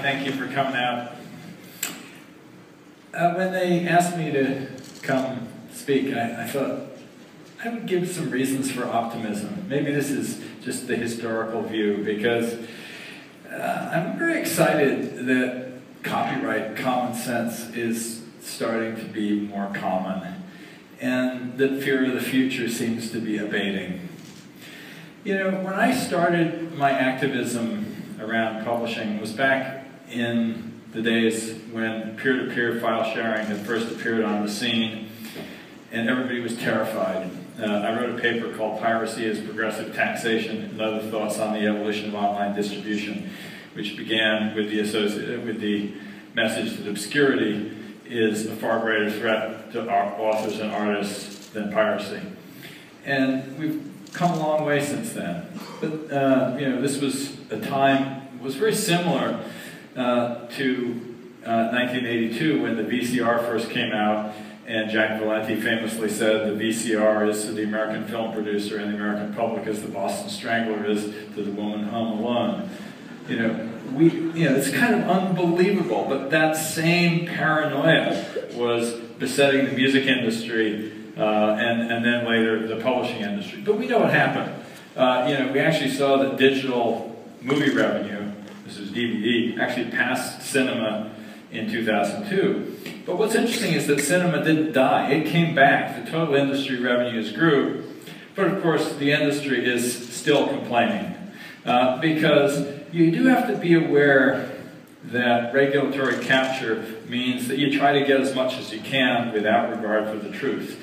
Thank you for coming out. When they asked me to come speak, I thought I would give some reasons for optimism. Maybe this is just the historical view, because I'm very excited that copyright common sense is starting to be more common, and that fear of the future seems to be abating. You know, when I started my activism around publishing was back in the days when peer-to-peer file sharing had first appeared on the scene, and everybody was terrified. I wrote a paper called Piracy as Progressive Taxation and Other Thoughts on the Evolution of Online Distribution, which began with the message that obscurity is a far greater threat to our authors and artists than piracy. And we've come a long way since then. But you know, this was a time, it was very similar to 1982 when the VCR first came out, and Jack Valenti famously said the VCR is to the American film producer and the American public as the Boston Strangler is to the woman home alone. You know, it's kind of unbelievable, but that same paranoia was besetting the music industry and then later the publishing industry. But we know what happened. You know, we actually saw that digital movie revenue, this is DVD, actually passed cinema in 2002. But what's interesting is that cinema didn't die. It came back. The total industry revenues grew. But of course, the industry is still complaining. Because you do have to be aware that regulatory capture means that you try to get as much as you can without regard for the truth.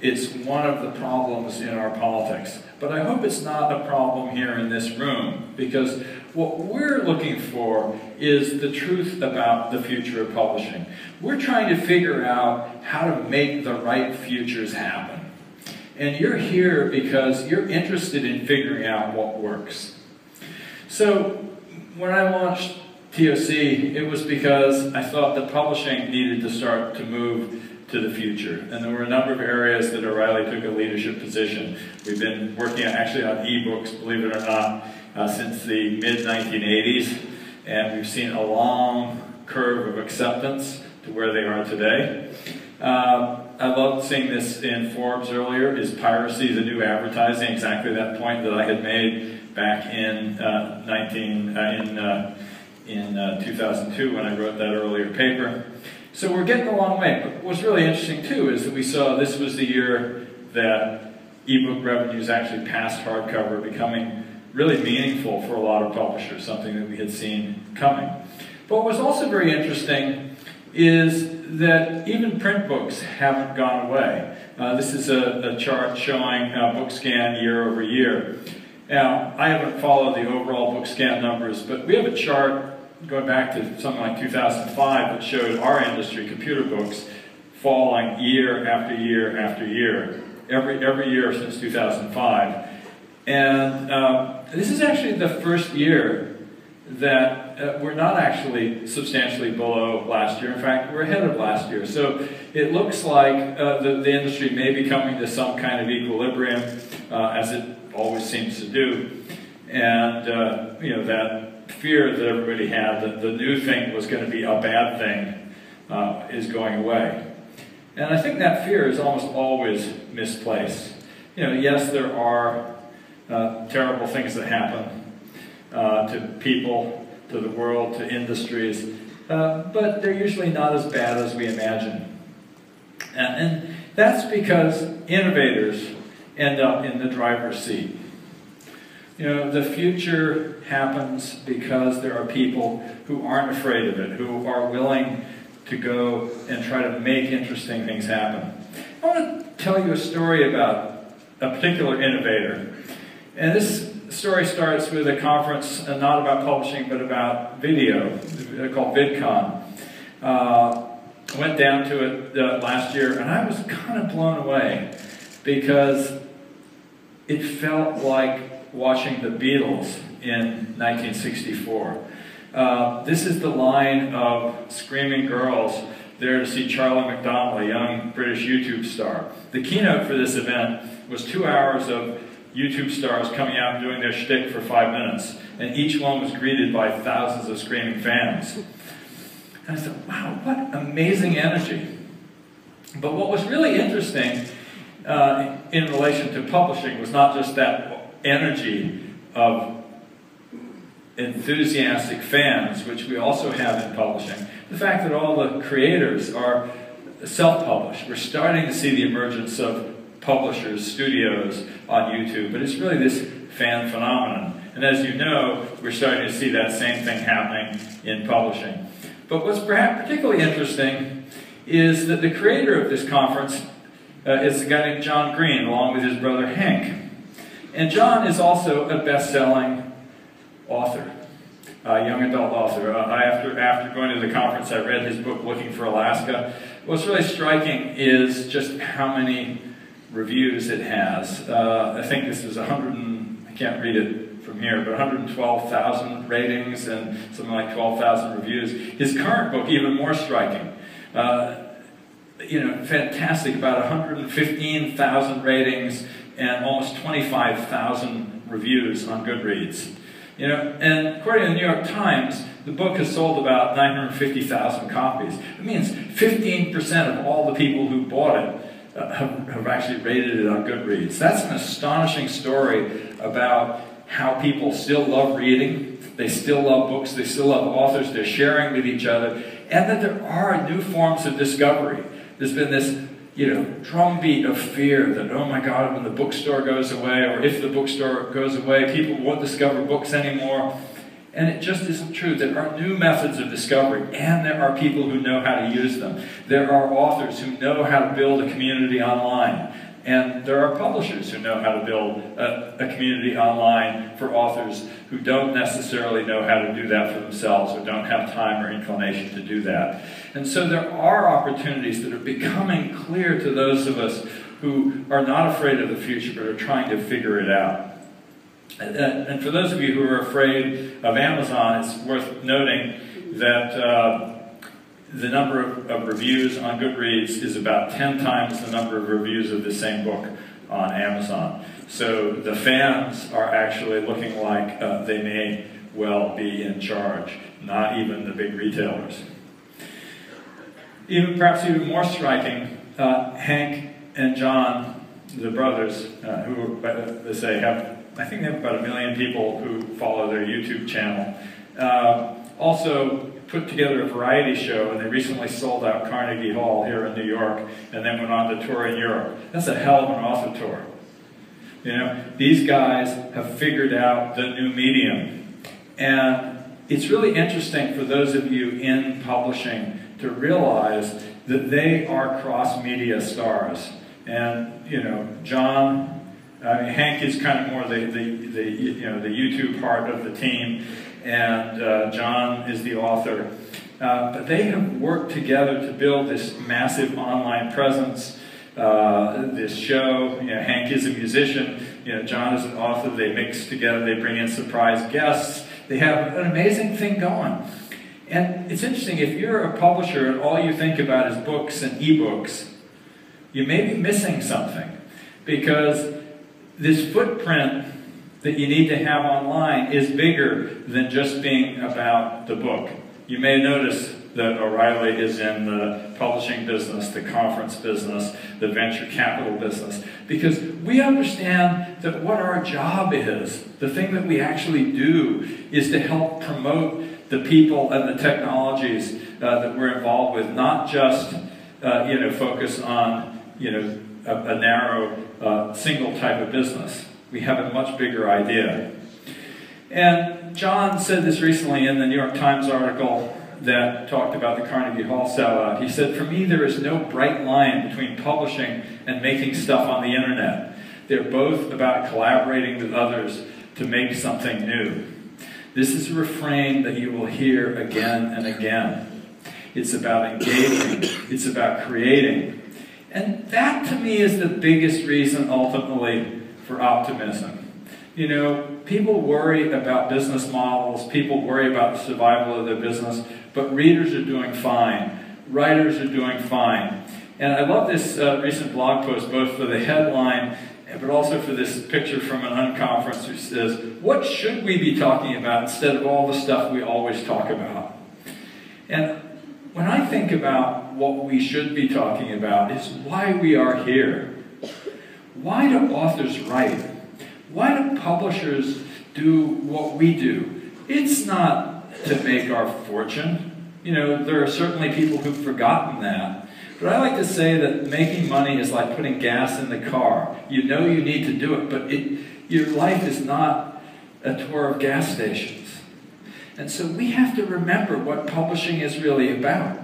It's one of the problems in our politics. But I hope it's not a problem here in this room, because what we're looking for is the truth about the future of publishing. We're trying to figure out how to make the right futures happen. And you're here because you're interested in figuring out what works. So when I launched TOC, it was because I thought that publishing needed to start to move to the future. And there were a number of areas that O'Reilly took a leadership position. We've been working actually on ebooks, believe it or not, since the mid-1980s. And we've seen a long curve of acceptance to where they are today. I loved seeing this in Forbes earlier. Is piracy the new advertising? Exactly that point that I had made back in 2002 when I wrote that earlier paper. So we're getting a long way. But what's really interesting too is that we saw this was the year that ebook revenues actually passed hardcover, becoming really meaningful for a lot of publishers, something that we had seen coming. But what was also very interesting is that even print books haven't gone away. This is a chart showing BookScan year over year. Now, I haven't followed the overall BookScan numbers, but we have a chart going back to something like 2005 that showed our industry, computer books, falling year after year after year, every year since 2005. And this is actually the first year that we're not actually substantially below last year. In fact, we're ahead of last year. So it looks like the industry may be coming to some kind of equilibrium, as it always seems to do. And you know, that fear that everybody had that the new thing was going to be a bad thing is going away. And I think that fear is almost always misplaced. You know, yes, there are terrible things that happen to people, to the world, to industries, but they're usually not as bad as we imagine. And that's because innovators end up in the driver's seat. You know, the future happens because there are people who aren't afraid of it, who are willing to go and try to make interesting things happen. I want to tell you a story about a particular innovator. And this story starts with a conference, not about publishing, but about video, called VidCon. I went down to it last year, and I was kind of blown away because it felt like watching the Beatles in 1964. This is the line of screaming girls there to see Charlie McDonald, a young British YouTube star. The keynote for this event was 2 hours of YouTube stars coming out and doing their shtick for 5 minutes, and each one was greeted by thousands of screaming fans. And I thought, wow, what amazing energy. But what was really interesting in relation to publishing was not just that energy of enthusiastic fans, which we also have in publishing, the fact that all the creators are self-published. We're starting to see the emergence of publishers, studios on YouTube, but it's really this fan phenomenon. And as you know, we're starting to see that same thing happening in publishing. But what's perhaps particularly interesting is that the creator of this conference is a guy named John Green, along with his brother Hank. And John is also a best-selling author, a young adult author. After going to the conference, I read his book, Looking for Alaska. What's really striking is just how many reviews it has. I think this is I can't read it from here, but 112,000 ratings and something like 12,000 reviews. His current book, even more striking. Fantastic, about 115,000 ratings and almost 25,000 reviews on Goodreads. And according to the New York Times, the book has sold about 950,000 copies. It means 15% of all the people who bought it have actually rated it on Goodreads. That's an astonishing story about how people still love reading, they still love books, they still love authors, they're sharing with each other, and that there are new forms of discovery. There's been this, drumbeat of fear that, oh my God, when the bookstore goes away, or if the bookstore goes away, people won't discover books anymore. And it just isn't true. There are new methods of discovery, and there are people who know how to use them. There are authors who know how to build a community online, and there are publishers who know how to build a community online for authors who don't necessarily know how to do that for themselves or don't have time or inclination to do that. And so there are opportunities that are becoming clear to those of us who are not afraid of the future but are trying to figure it out. And for those of you who are afraid of Amazon, it's worth noting that the number of reviews on Goodreads is about 10 times the number of reviews of the same book on Amazon. So the fans are actually looking like they may well be in charge, not even the big retailers. Perhaps even more striking, Hank and John, the brothers, who, let's say, I think they have about 1 million people who follow their YouTube channel, also put together a variety show, and they recently sold out Carnegie Hall here in New York, and then went on to tour in Europe. That's a hell of an author tour. These guys have figured out the new medium. And it's really interesting for those of you in publishing to realize that they are cross-media stars. And, Hank is kind of more the YouTube part of the team, and John is the author. But they have worked together to build this massive online presence, this show. Hank is a musician, John is an author. They mix together, they bring in surprise guests. They have an amazing thing going. And it's interesting, if you're a publisher and all you think about is books and ebooks, you may be missing something, because this footprint that you need to have online is bigger than just being about the book. You may notice that O'Reilly is in the publishing business, the conference business, the venture capital business, because we understand that what our job is, the thing that we actually do, is to help promote the people and the technologies that we're involved with, not just focus on a narrow single type of business. We have a much bigger idea. And John said this recently in the New York Times article that talked about the Carnegie Hall sellout. He said, "For me, there is no bright line between publishing and making stuff on the internet. They're both about collaborating with others to make something new." This is a refrain that you will hear again and again. It's about engaging. It's about creating. And that, to me, is the biggest reason, ultimately, for optimism. People worry about business models, people worry about the survival of their business, but readers are doing fine. Writers are doing fine. And I love this recent blog post, both for the headline but also for this picture from an unconference who says, what should we be talking about instead of all the stuff we always talk about? And when I think about what we should be talking about, is why we are here. Why do authors write? Why do publishers do what we do? It's not to make our fortune. You know, there are certainly people who've forgotten that. But I like to say that making money is like putting gas in the car. You know you need to do it, but your life is not a tour of gas stations. And so we have to remember what publishing is really about,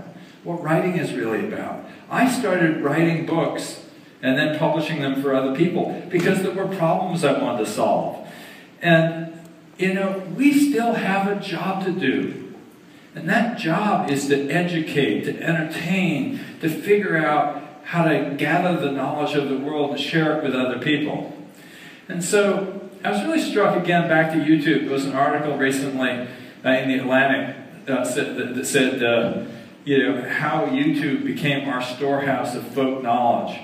what writing is really about. I started writing books and then publishing them for other people because there were problems I wanted to solve. And, you know, we still have a job to do. And that job is to educate, to entertain, to figure out how to gather the knowledge of the world and share it with other people. And so I was really struck again back to YouTube. There was an article recently in the Atlantic that said, you know, how YouTube became our storehouse of folk knowledge.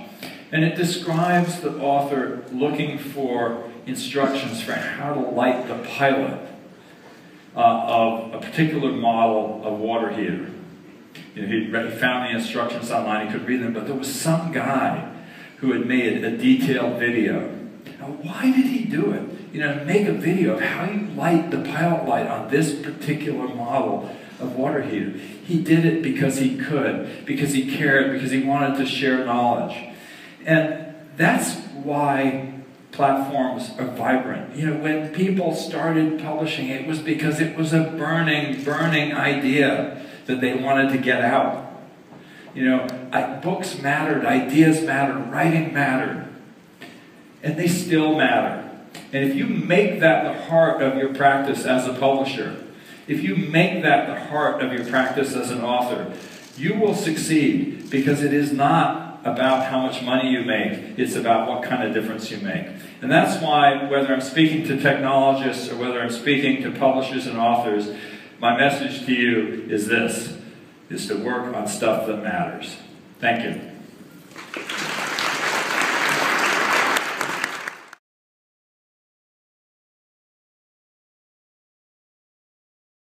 And it describes the author looking for instructions for how to light the pilot of a particular model of water heater. You know, he found the instructions online, he could read them, but there was some guy who had made a detailed video. Now, why did he do it? You know, make a video of how you light the pilot light on this particular model of water heater. He did it because he could, because he cared, because he wanted to share knowledge. And that's why platforms are vibrant. You know, when people started publishing, it was because it was a burning, burning idea that they wanted to get out. You know, books mattered, ideas mattered, writing mattered. And they still matter. And if you make that the heart of your practice as a publisher, if you make that the heart of your practice as an author, you will succeed, because it is not about how much money you make, it's about what kind of difference you make. And that's why, whether I'm speaking to technologists or whether I'm speaking to publishers and authors, my message to you is this, is to work on stuff that matters. Thank you.